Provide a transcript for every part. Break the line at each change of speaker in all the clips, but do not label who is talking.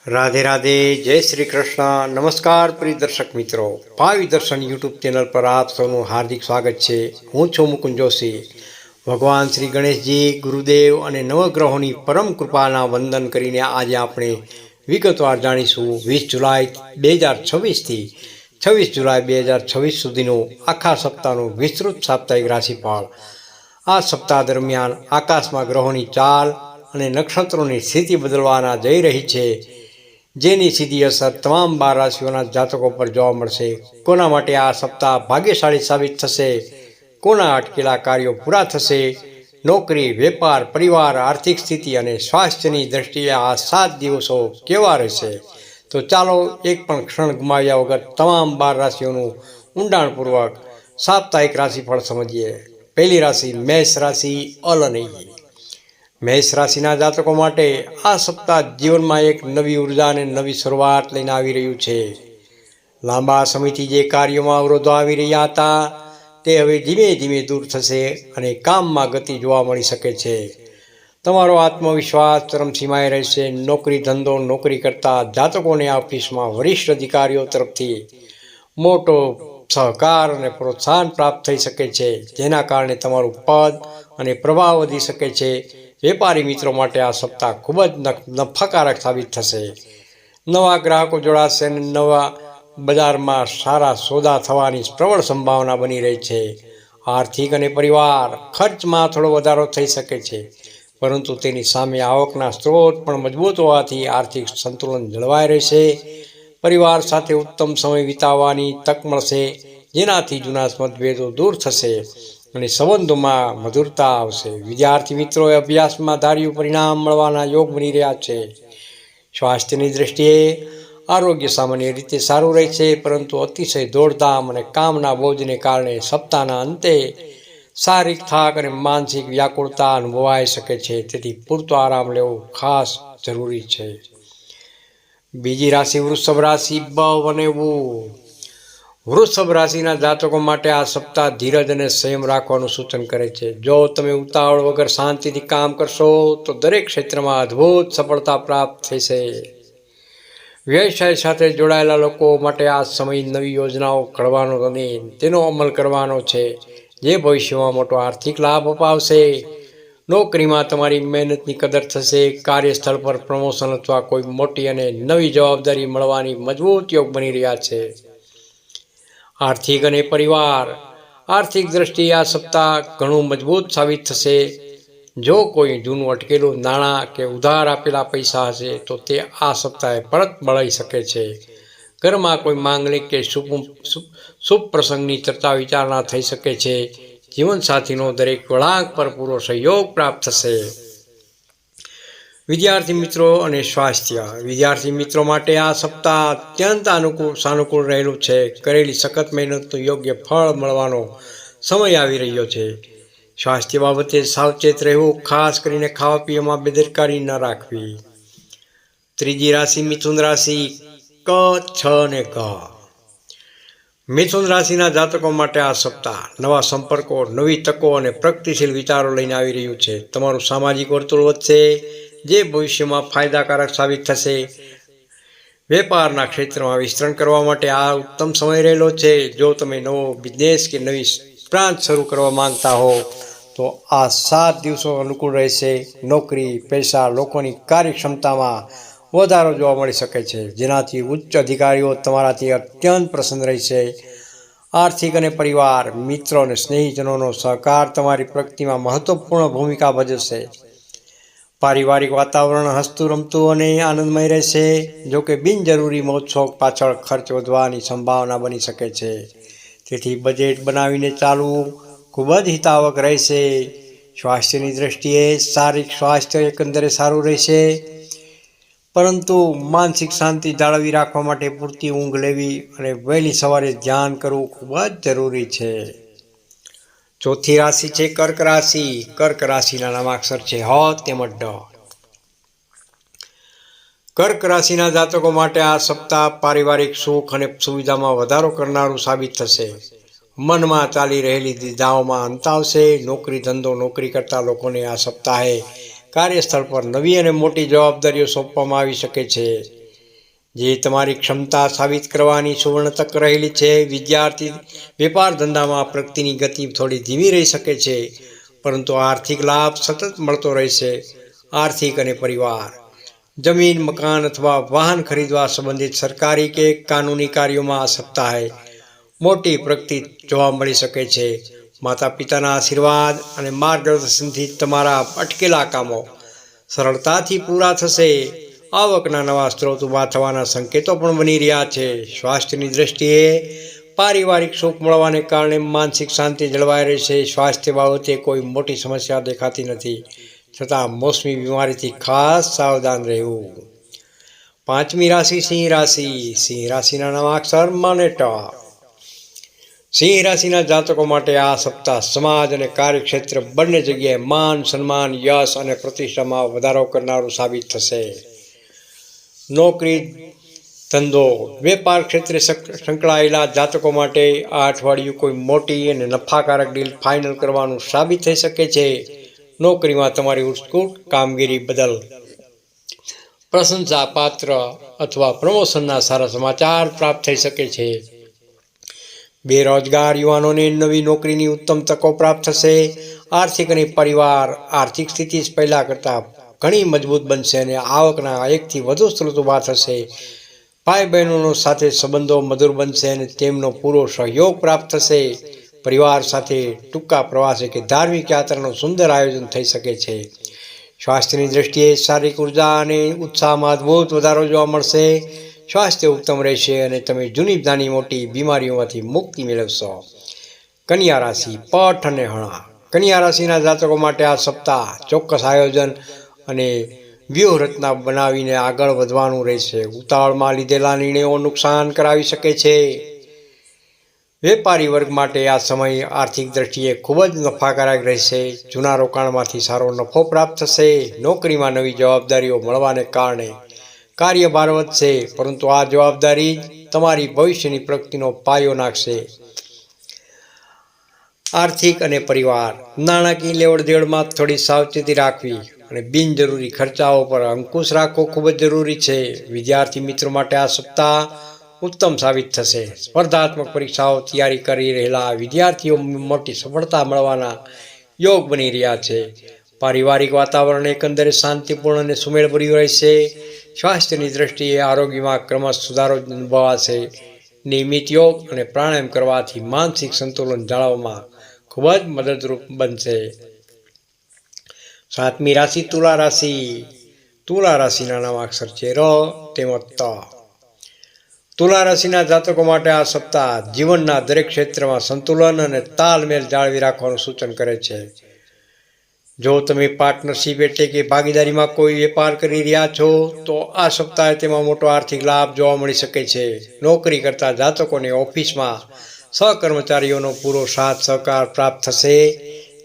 રાધે રાધે, જય શ્રી કૃષ્ણ. નમસ્કાર પ્રિય દર્શક મિત્રો, ભાવિ દર્શન યુટ્યુબ ચેનલ પર આપ સૌનું હાર્દિક સ્વાગત છે. હું છું મુકુંદ જોશી. ભગવાન શ્રી ગણેશજી, ગુરુદેવ અને નવગ્રહોની પરમ કૃપાના વંદન કરીને આજે આપણે વિગતવાર જાણીશું 20 જુલાઈ 2026થી 26 જુલાઈ 2026 સુધીનું આખા સપ્તાહનું વિસ્તૃત સાપ્તાહિક રાશિફળ. આ સપ્તાહ દરમિયાન આકાશમાં ગ્રહોની ચાલ અને નક્ષત્રોની સ્થિતિ બદલવાના જઈ રહી છે, જેની સીધી અસર તમામ 12 રાશિઓના જાતકો પર જોવા મળશે. કોના માટે આ સપ્તાહ ભાગ્યશાળી સાબિત થશે, કોના અટકેલા કાર્યો પૂરા થશે, નોકરી, વેપાર, પરિવાર, આર્થિક સ્થિતિ અને સ્વાસ્થ્યની દ્રષ્ટિએ આ 7 દિવસો કેવા રહેશે? તો ચાલો એક પણ ક્ષણ ગુમાવ્યા વગર તમામ 12 રાશિઓનું ઊંડાણપૂર્વક સાપ્તાહિક રાશિફળ સમજીએ. પહેલી રાશિ મેષ રાશિ. અલનૈયી મેષ રાશિના જાતકો માટે આ સપ્તાહ જીવનમાં એક નવી ઉર્જા અને નવી શરૂઆત લઈને આવી રહ્યું છે. લાંબા સમયથી જે કાર્યોમાં અવરોધો આવી રહ્યા હતા તે હવે ધીમે ધીમે દૂર થશે અને કામમાં ગતિ જોવા મળી શકે છે. તમારો આત્મવિશ્વાસ ચરમસીમાએ રહેશે. નોકરી ધંધો નોકરી કરતા જાતકોને ઓફિસમાં વરિષ્ઠ અધિકારીઓ તરફથી મોટો સહકાર અને પ્રોત્સાહન પ્રાપ્ત થઈ શકે છે, જેના કારણે તમારું પદ અને પ્રભાવ વધી શકે છે. વેપારી મિત્રો માટે આ સપ્તાહ ખૂબ જ નફાકારક સાબિત થશે. નવા ગ્રાહકો જોડાશે અને નવા બજારમાં સારા સોદા થવાની પ્રબળ સંભાવના બની રહી છે. આર્થિક અને પરિવાર ખર્ચમાં થોડો વધારો થઈ શકે છે, પરંતુ તેની સામે આવકના સ્ત્રોત પણ મજબૂત હોવાથી આર્થિક સંતુલન જળવાઈ રહેશે. પરિવાર સાથે ઉત્તમ સમય વિતાવવાની તક મળશે, જેનાથી જૂના મતભેદો દૂર થશે અને સંબંધોમાં મધુરતા આવશે. વિદ્યાર્થી મિત્રોએ અભ્યાસમાં ધાર્યું પરિણામ મળવાના યોગ બની રહ્યા છે. સ્વાસ્થ્યની દ્રષ્ટિએ આરોગ્ય સામાન્ય રીતે સારું રહેશે, પરંતુ અતિશય દોડધામ અને કામના બોજને કારણે સપ્તાહના અંતે શારીરિક થાક અને માનસિક વ્યાકુળતા અનુભવાઈ શકે છે. તેથી પૂરતો આરામ લેવો ખાસ જરૂરી છે. બીજી રાશિ વૃષભ રાશિ. વૃષભ રાશિના જાતકો માટે આ સપ્તાહ ધીરજ અને સંયમ રાખવાનું સૂચન કરે છે. જો તમે ઉતાવળ વગર શાંતિથી કામ કરશો તો દરેક ક્ષેત્રમાં અદ્ભુત સફળતા પ્રાપ્ત થશે. વ્યવસાય સાથે જોડાયેલા લોકો માટે આ સમય નવી યોજનાઓ ઘડવાનો અને તેનો અમલ કરવાનો છે, જે ભવિષ્યમાં મોટો આર્થિક લાભ અપાવશે. નોકરીમાં તમારી મહેનતની કદર થશે. કાર્યસ્થળ પર પ્રમોશન અથવા કોઈ મોટી અને નવી જવાબદારી મળવાની મજબૂત યોગ બની રહ્યા છે. આર્થિક અને પરિવાર આર્થિક દ્રષ્ટિએ આ સપ્તાહ ઘણું મજબૂત સાબિત થશે. જો કોઈ જૂનું અટકેલું નાણાં કે ઉધાર આપેલા પૈસા હશે તો તે આ સપ્તાહે પરત મળી શકે છે. ઘરમાં કોઈ માંગલિક કે શુભ પ્રસંગની ચર્ચા વિચારણા થઈ શકે છે. જીવનસાથીનો દરેક વળાંક પર પૂરો સહયોગ પ્રાપ્ત થશે. વિદ્યાર્થી મિત્રો અને સ્વાસ્થ્ય. વિદ્યાર્થી મિત્રો માટે આ સપ્તાહ અત્યંત સાનુકૂળ રહેલું છે. કરેલી સખત મહેનતનું યોગ્ય ફળ મળવાનો સમય આવી રહ્યો છે. સ્વાસ્થ્ય બાબતે સાવચેત રહેવું, ખાસ કરીને ખાવા પીવામાં બેદરકારી ન રાખવી. ત્રીજી રાશિ મિથુન રાશિ. ક, છ અને ગ. મિથુન રાશિના જાતકો માટે આ સપ્તાહ નવા સંપર્કો, નવી તકો અને પ્રગતિશીલ વિચારો લઈને આવી રહ્યું છે. તમારું સામાજિક વર્તુળ વધશે, જે ભવિષ્યમાં ફાયદાકારક સાબિત થશે. વેપારના ક્ષેત્રમાં વિસ્તરણ કરવા માટે આ ઉત્તમ સમય રહેલો છે. જો તમે નવો બિઝનેસ કે નવી બ્રાન્ચ શરૂ કરવા માંગતા હો તો આ 7 દિવસો અનુકૂળ રહેશે. નોકરી પેશા લોકોની કાર્યક્ષમતામાં વધારો જોવા મળી શકે છે, જેનાથી ઉચ્ચ અધિકારીઓ તમારાથી અત્યંત પ્રસન્ન રહેશે. આર્થિક અને પરિવાર મિત્રો અને સ્નેહીજનોનો સહકાર તમારી પ્રગતિમાં મહત્વપૂર્ણ ભૂમિકા ભજવશે. પારિવારિક વાતાવરણ હસતું રમતું અને આનંદમય રહેશે. જોકે બિનજરૂરી મોજશોખ પાછળ ખર્ચ વધવાની સંભાવના બની શકે છે, તેથી બજેટ બનાવીને ચાલવું ખૂબ જ હિતાવક રહેશે. સ્વાસ્થ્યની દ્રષ્ટિએ શારીરિક સ્વાસ્થ્ય એકંદરે સારું રહેશે, પરંતુ માનસિક શાંતિ જાળવી રાખવા માટે પૂરતી ઊંઘ લેવી અને વહેલી સવારે ધ્યાન કરવું ખૂબ જ જરૂરી છે. ચોથી રાશિ છે કર્ક રાશિ. કર્ક રાશિના નામાક્ષર છે હ તેમજ ડ. કર્ક રાશિના જાતકો માટે આ સપ્તાહ પારિવારિક સુખ અને સુવિધામાં વધારો કરનારું સાબિત થશે. મનમાં ચાલી રહેલી દ્વિધાઓમાં અંત આવશે. નોકરી ધંધો નોકરી કરતા લોકોને આ સપ્તાહે કાર્યસ્થળ પર નવી અને મોટી જવાબદારીઓ સોંપવામાં આવી શકે છે. જે તમારી ક્ષમતા સાબિત કરવાની સુવર્ણ તક રહેલી છે. વિદ્યાર્થી વેપાર ધંધામાં પ્રગતિની ગતિ થોડી ધીમી રહી શકે છે, પરંતુ આર્થિક લાભ સતત મળતો રહેશે. આર્થિક અને પરિવાર, જમીન, મકાન અથવા વાહન ખરીદવા સંબંધિત સરકારી કે કાનૂની કાર્યોમાં આ સપ્તાહે મોટી પ્રગતિ જોવા મળી શકે છે. માતા પિતાના આશીર્વાદ અને માર્ગદર્શનથી તમારા અટકેલા કામો સરળતાથી પૂરા થશે. આવકના નવા સ્ત્રોત ઊભા થવાના સંકેતો પણ બની રહ્યા છે. સ્વાસ્થ્યની દ્રષ્ટિએ પારિવારિક સુખ મળવાને કારણે માનસિક શાંતિ જળવાઈ રહેશે. સ્વાસ્થ્ય બાબતે કોઈ મોટી સમસ્યા દેખાતી નથી, છતાં મોસમી બીમારીથી ખાસ સાવધાન રહેવું. પાંચમી રાશિ સિંહ રાશિ. સિંહ રાશિના નવા અક્ષર મ. સિંહ રાશિના જાતકો માટે આ સપ્તાહ સમાજ અને કાર્યક્ષેત્ર બંને જગ્યાએ માન, સન્માન, યશ અને પ્રતિષ્ઠામાં વધારો કરનારું સાબિત થશે. નોકરી, ધંધો, વેપાર ક્ષેત્રે સંકળાયેલા જાતકો માટે આ અઠવાડિયું કોઈ મોટી અને નફાકારક ડીલ ફાઇનલ કરવાનું સાબિત થઈ શકે છે. નોકરીમાં તમારી ઉત્કૃષ્ટ કામગીરી બદલ પ્રશંસાપાત્ર અથવા પ્રમોશનના સારા સમાચાર પ્રાપ્ત થઈ શકે છે. બેરોજગાર યુવાનોને નવી નોકરીની ઉત્તમ તકો પ્રાપ્ત થશે. આર્થિક અને પરિવાર આર્થિક સ્થિતિ પહેલાં કરતાં ઘણી મજબૂત બનશે અને આવકના એકથી વધુ સ્ત્રોત ઊભા થશે. ભાઈ બહેનો સાથે સંબંધો મધુર બનશે અને તેમનો પૂરો સહયોગ પ્રાપ્ત થશે. પરિવાર સાથે ટૂંકા પ્રવાસે કે ધાર્મિક યાત્રાનું સુંદર આયોજન થઈ શકે છે. સ્વાસ્થ્યની દ્રષ્ટિએ શારીરિક ઉર્જા અને ઉત્સાહમાં અદ્ભુત વધારો જોવા મળશે. સ્વાસ્થ્ય ઉત્તમ રહેશે અને તમે જૂની નાની મોટી બીમારીઓમાંથી મુક્તિ મેળવશો. કન્યા રાશિ. પઠ અને હણા. કન્યા રાશિના જાતકો માટે આ સપ્તાહ ચોક્કસ આયોજન અને વ્યૂહરચના બનાવીને આગળ વધવાનું રહેશે. ઉતાવળમાં લીધેલા નિર્ણયો નુકસાન કરાવી શકે છે. વેપારી વર્ગ માટે આ સમય આર્થિક દ્રષ્ટિએ ખૂબ જ નફાકારક રહેશે. જૂના રોકાણમાંથી સારો નફો પ્રાપ્ત થશે. નોકરીમાં નવી જવાબદારીઓ મળવાને કારણે કાર્યભાર વધશે, પરંતુ આ જવાબદારી તમારી ભવિષ્યની પ્રગતિનો પાયો નાખશે. આર્થિક અને પરિવાર, નાણાકીય લેવડ દેવડમાં થોડી સાવચેતી રાખવી અને બિનજરૂરી ખર્ચાઓ પર અંકુશ રાખવો ખૂબ જ જરૂરી છે. વિદ્યાર્થી મિત્રો માટે આ સપ્તાહ ઉત્તમ સાબિત થશે. સ્પર્ધાત્મક પરીક્ષાઓ તૈયારી કરી રહેલા વિદ્યાર્થીઓ મોટી સફળતા મળવાના યોગ બની રહ્યા છે. પારિવારિક વાતાવરણ એકંદરે શાંતિપૂર્ણ અને સુમેળભર્યું રહેશે. સ્વાસ્થ્યની દ્રષ્ટિએ આરોગ્યમાં ક્રમશ સુધારો અનુભવાશે. નિયમિત યોગ અને પ્રાણાયામ કરવાથી માનસિક સંતુલન જાળવવામાં ખૂબ જ મદદરૂપ બનશે. સાતમી રાશિ તુલા રાશિ. તુલા રાશિના નામા અક્ષર છે ર તેમજ ત. તુલા રાશિના જાતકો માટે આ સપ્તાહ જીવનના દરેક ક્ષેત્રમાં સંતુલન અને તાલમેલ જાળવી રાખવાનું સૂચન કરે છે. જો તમે પાર્ટનરશિપ એટલે કે ભાગીદારીમાં કોઈ વેપાર કરી રહ્યા છો, તો આ સપ્તાહે તેમાં મોટો આર્થિક લાભ જોવા મળી શકે છે. નોકરી કરતા જાતકોને ઓફિસમાં સહકર્મચારીઓનો પૂરો સાથ સહકાર પ્રાપ્ત થશે,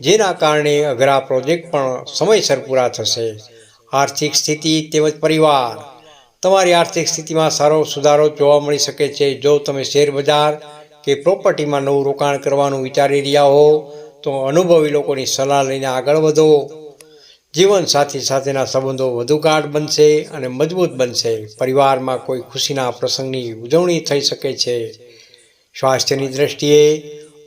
જેના કારણે અઘરા પ્રોજેક્ટ પણ સમયસર પૂરા થશે. આર્થિક સ્થિતિ તેમજ પરિવાર, તમારી આર્થિક સ્થિતિમાં સારો સુધારો જોવા મળી શકે છે. જો તમે શેર બજાર કે પ્રોપર્ટીમાં નવું રોકાણ કરવાનું વિચારી રહ્યા હો, તો અનુભવી લોકોની સલાહ લઈને આગળ વધો. જીવનસાથી સાથેના સંબંધો વધુ ગાઢ બનશે અને મજબૂત બનશે. પરિવારમાં કોઈ ખુશીના પ્રસંગની ઉજવણી થઈ શકે છે. સ્વાસ્થ્યની દ્રષ્ટિએ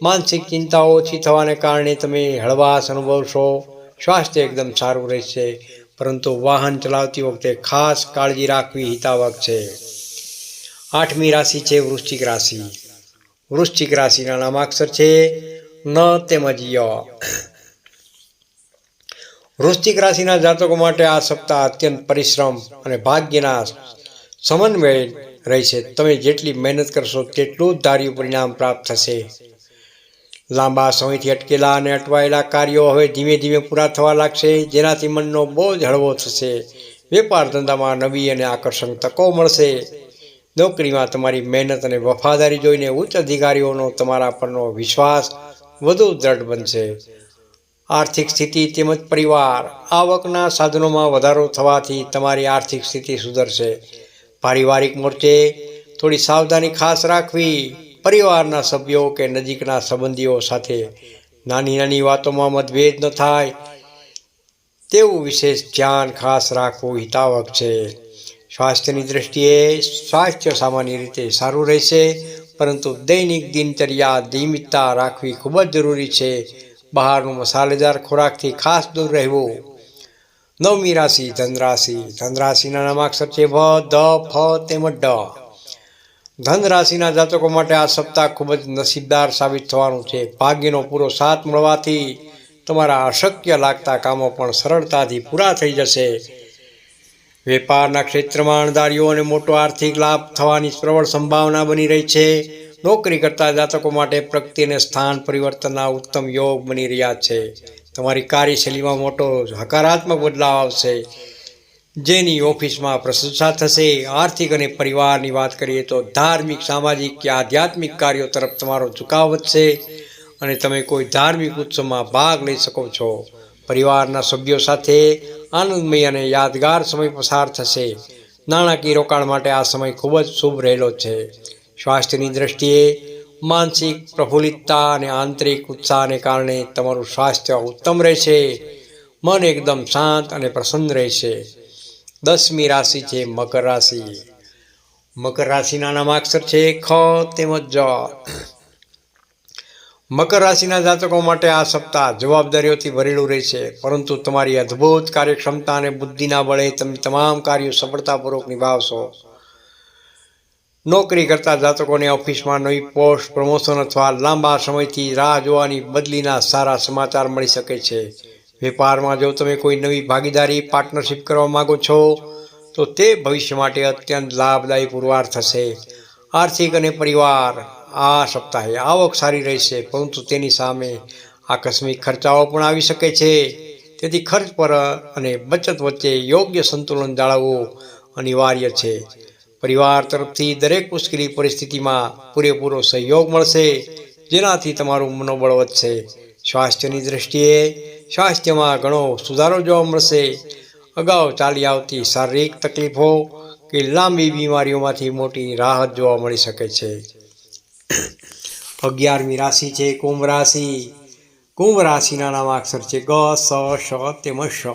માનસિક ચિંતાઓ ઓછી થવાને કારણે તમે હળવાશ અનુભવશો. સ્વાસ્થ્ય એકદમ સારું રહેશે, પરંતુ વાહન ચલાવતી વખતે ખાસ કાળજી રાખવી હિતાવહ છે. આઠમી રાશિ છે વૃશ્ચિક રાશિ. વૃશ્ચિક રાશિના નામાક્ષર છે ન તેમજ ય. વૃશ્ચિક રાશિના જાતકો માટે આ સપ્તાહ અત્યંત પરિશ્રમ અને ભાગ્યના સમન્વય રહેશે. તમે જેટલી મહેનત કરશો તેટલું જ ધાર્યું પરિણામ પ્રાપ્ત થશે. લાંબા સમયથી અટકેલા અને અટવાયેલા કાર્યો હવે ધીમે ધીમે પૂરા થવા લાગશે, જેનાથી મનનો બોજ હળવો થશે. વેપાર ધંધામાં નવી અને આકર્ષક તકો મળશે. નોકરીમાં તમારી મહેનત અને વફાદારી જોઈને ઉચ્ચ અધિકારીઓનો તમારા પરનો વિશ્વાસ વધુ દ્રઢ બનશે. આર્થિક સ્થિતિ તેમજ પરિવાર, આવકના સાધનોમાં વધારો થવાથી તમારી આર્થિક સ્થિતિ સુધરશે. પારિવારિક મોરચે થોડી સાવધાની ખાસ રાખવી. પરિવારના સભ્યો કે નજીકના સંબંધીઓ સાથે નાની નાની વાતોમાં મતભેદ ન થાય તેવું વિશેષ ધ્યાન ખાસ રાખવું હિતાવહ છે. સ્વાસ્થ્યની દ્રષ્ટિએ સ્વાસ્થ્ય સામાન્ય રીતે સારું રહેશે, પરંતુ દૈનિક દિનચર્યા નિયમિતતા રાખવી ખૂબ જ જરૂરી છે. બહારનું મસાલેદાર ખોરાકથી ખાસ દૂર રહેવું. નવમી રાશિ ધનરાશિ. ધનરાશિના નામાક્ષર છે ભ, ધ, ફ તેમજ ડ. ધન રાશિના જાતકો માટે આ સપ્તાહ ખૂબ જ નસીબદાર સાબિત થવાનું છે. ભાગ્યનો પૂરો સાથ મળવાથી તમારા અશક્ય લાગતા કામો પણ સરળતાથી પૂરા થઈ જશે. વેપારના ક્ષેત્રમાં અણધાર્યો અને મોટો આર્થિક લાભ થવાની પ્રબળ સંભાવના બની રહી છે. નોકરી કરતા જાતકો માટે પ્રગતિ અને સ્થાન પરિવર્તનના ઉત્તમ યોગ બની રહ્યા છે. તમારી કાર્યશૈલીમાં મોટો હકારાત્મક બદલાવ આવશે, જેની ઓફિસમાં પ્રશંસા થશે. આર્થિક અને પરિવારની વાત કરીએ તો ધાર્મિક, સામાજિક કે આધ્યાત્મિક કાર્યો તરફ તમારો ઝુકાવ વધશે અને તમે કોઈ ધાર્મિક ઉત્સવમાં ભાગ લઈ શકો છો. પરિવારના સભ્યો સાથે આનંદમય અને યાદગાર સમય પસાર થશે. નાણાકીય રોકાણ માટે આ સમય ખૂબ જ શુભ રહેલો છે. સ્વાસ્થ્યની દ્રષ્ટિએ માનસિક પ્રફુલ્લિતતા અને આંતરિક ઉત્સાહને કારણે તમારું સ્વાસ્થ્ય ઉત્તમ રહેશે. મન એકદમ શાંત અને પ્રસન્ન રહેશે. 10મી રાશિ છે મકર રાશિ. મકર રાશિના નામાક્ષર છે ખ તેમજ જ. મકર રાશિના જાતકો માટે આ સપ્તાહ જવાબદારીઓથી ભરેલું રહેશે, પરંતુ તમારી અદ્ભુત કાર્યક્ષમતા અને બુદ્ધિના બળે તમે તમામ કાર્યો સફળતાપૂર્વક નિભાવશો. નોકરી કરતા જાતકોને ઓફિસમાં નવી પોસ્ટ, પ્રમોશન અથવા લાંબા સમયથી રાહ જોવાની બદલીના સારા સમાચાર મળી શકે છે. વેપારમાં જો તમે કોઈ નવી ભાગીદારી પાર્ટનરશિપ કરવા માગો છો તો તે ભવિષ્ય માટે અત્યંત લાભદાયી પુરવાર થશે. આર્થિક અને પરિવાર આ સપ્તાહે આવક સારી રહેશે, પરંતુ તેની સામે આકસ્મિક ખર્ચાઓ પણ આવી શકે છે. તેથી ખર્ચ પર અને બચત વચ્ચે યોગ્ય સંતુલન જાળવવું અનિવાર્ય છે. પરિવાર તરફથી દરેક મુશ્કેલી પરિસ્થિતિમાં પૂરેપૂરો સહયોગ મળશે, જેનાથી તમારું મનોબળ વધશે. સ્વાસ્થ્યની દ્રષ્ટિએ સ્વાસ્થ્યમાં ઘણો સુધારો જોવા મળશે. અગાઉ ચાલી આવતી શારીરિક તકલીફો કે લાંબી બીમારીઓમાંથી મોટી રાહત જોવા મળી શકે છે. 11મી રાશિ છે કુંભ રાશિ. કુંભ રાશિના નામાક્ષર છે ગ, સ, શ તેમજ શ.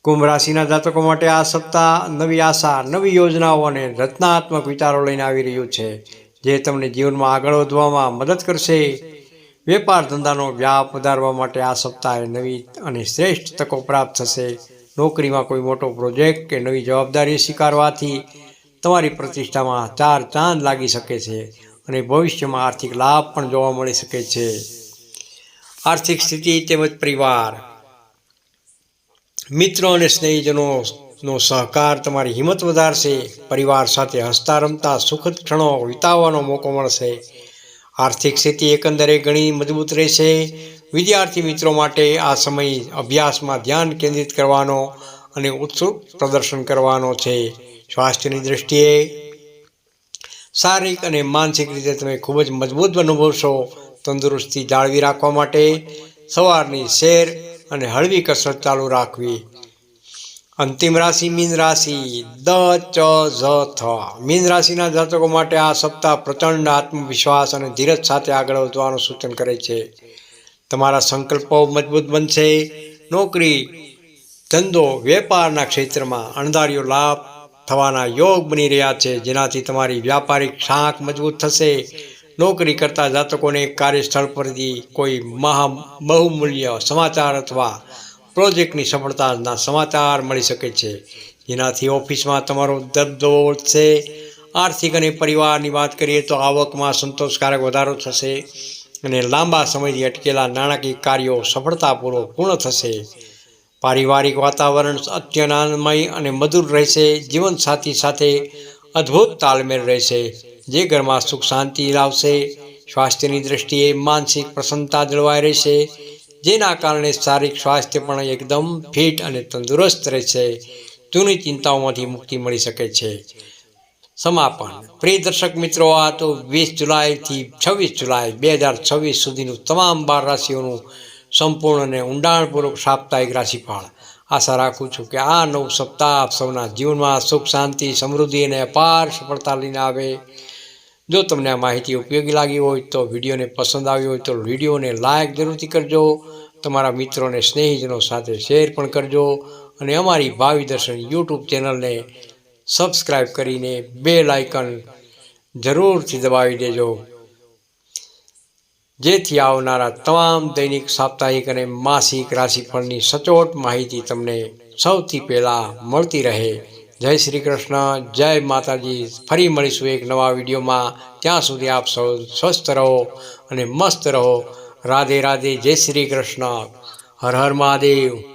કુંભ રાશિના જાતકો માટે આ સપ્તાહ નવી આશા, નવી યોજનાઓ અને રચનાત્મક વિચારો લઈને આવી રહ્યું છે, જે તમને જીવનમાં આગળ વધવામાં મદદ કરશે. વેપાર ધંધાનો વ્યાપ વધારવા માટે આ સપ્તાહે નવી અને શ્રેષ્ઠ તકો પ્રાપ્ત થશે. નોકરીમાં કોઈ મોટો પ્રોજેક્ટ કે નવી જવાબદારી સ્વીકારવાથી તમારી પ્રતિષ્ઠામાં ચાર ચાંદ લાગી શકે છે અને ભવિષ્યમાં આર્થિક લાભ પણ જોવા મળી શકે છે. આર્થિક સ્થિતિ તેમજ પરિવાર, મિત્રો અને સ્નેહીજનોનો સહકાર તમારી હિંમત વધારશે. પરિવાર સાથે હસતા રમતા સુખદ ક્ષણો વિતાવવાનો મોકો મળશે. આર્થિક સ્થિતિ એકંદરે ઘણી મજબૂત રહેશે. વિદ્યાર્થી મિત્રો માટે આ સમય અભ્યાસમાં ધ્યાન કેન્દ્રિત કરવાનો અને ઉત્સુક પ્રદર્શન કરવાનો છે. સ્વાસ્થ્યની દ્રષ્ટિએ શારીરિક અને માનસિક રીતે તમે ખૂબ જ મજબૂત અનુભવશો. તંદુરસ્તી જાળવી રાખવા માટે સવારની સેર અને હળવી કસરત ચાલુ રાખવી. અંતિમ રાશિ મીન રાશિ. દ, ચ, ઝ, થ. મીન રાશિના જાતકો માટે આ સપ્તાહ પ્રચંડ આત્મવિશ્વાસ અને ધીરજ સાથે આગળ વધવાનું સૂચન કરે છે. તમારા સંકલ્પો મજબૂત બનશે. નોકરી, ધંધો, વેપારના ક્ષેત્રમાં અણધાર્યો લાભ થવાના યોગ બની રહ્યા છે, જેનાથી તમારી વ્યાપારિક શાખ મજબૂત થશે. નોકરી કરતા જાતકોને કાર્યસ્થળ પરથી કોઈ બહુમૂલ્ય સમાચાર અથવા પ્રોજેક્ટની સફળતાના સમાચાર મળી શકે છે, જેનાથી ઓફિસમાં તમારો દબદબો વધશે. આર્થિક અને પરિવારની વાત કરીએ તો આવકમાં સંતોષકારક વધારો થશે અને લાંબા સમયથી અટકેલા નાણાકીય કાર્યો સફળતાપૂર્વક પૂર્ણ થશે. પારિવારિક વાતાવરણ અત્યંત આનંદમય અને મધુર રહેશે. જીવનસાથી સાથે અદ્ભુત તાલમેલ રહેશે, જે ઘરમાં સુખ શાંતિ લાવશે. સ્વાસ્થ્યની દ્રષ્ટિએ માનસિક પ્રસન્નતા જળવાઈ રહેશે, જેના કારણે શારીરિક સ્વાસ્થ્ય પણ એકદમ ફિટ અને તંદુરસ્ત રહેશે. જૂની ચિંતાઓમાંથી મુક્તિ મળી શકે છે. સમાપન. પ્રિય દર્શક મિત્રો, આ તો 20 જુલાઈથી 26 જુલાઈ 2026 સુધીનું તમામ 12 રાશિઓનું સંપૂર્ણ અને ઊંડાણપૂર્વક સાપ્તાહિક રાશિફળ. આશા રાખું છું કે આ નવું સપ્તાહ આપ સૌના જીવનમાં સુખ, શાંતિ, સમૃદ્ધિ અને અપાર સફળતા લઈને આવે. જો તમને આ માહિતી ઉપયોગી લાગી હોય તો વિડીયોને પસંદ આવી હોય તો વિડીયોને લાઇક જરૂરથી કરજો. તમારા મિત્રો અને સ્નેહીજનો સાથે શેર પણ કરજો અને અમારી ભાવિ દર્શન યુટ્યુબ ચેનલને સબસ્ક્રાઈબ કરીને બેલ આઇકન જરૂરથી દબાવી દેજો, જેથી આવનારા તમામ દૈનિક, સાપ્તાહિક અને માસિક રાશિફળની સચોટ માહિતી તમને સૌથી પહેલાં મળતી રહે. જય શ્રી કૃષ્ણ, જય માતાજી. ફરી મળીશું એક નવા વિડીયોમાં. ત્યાં સુધી આપ સૌ સ્વસ્થ રહો અને મસ્ત રહો. રાધે રાધે. જય શ્રી કૃષ્ણ. હર હર મહાદેવ.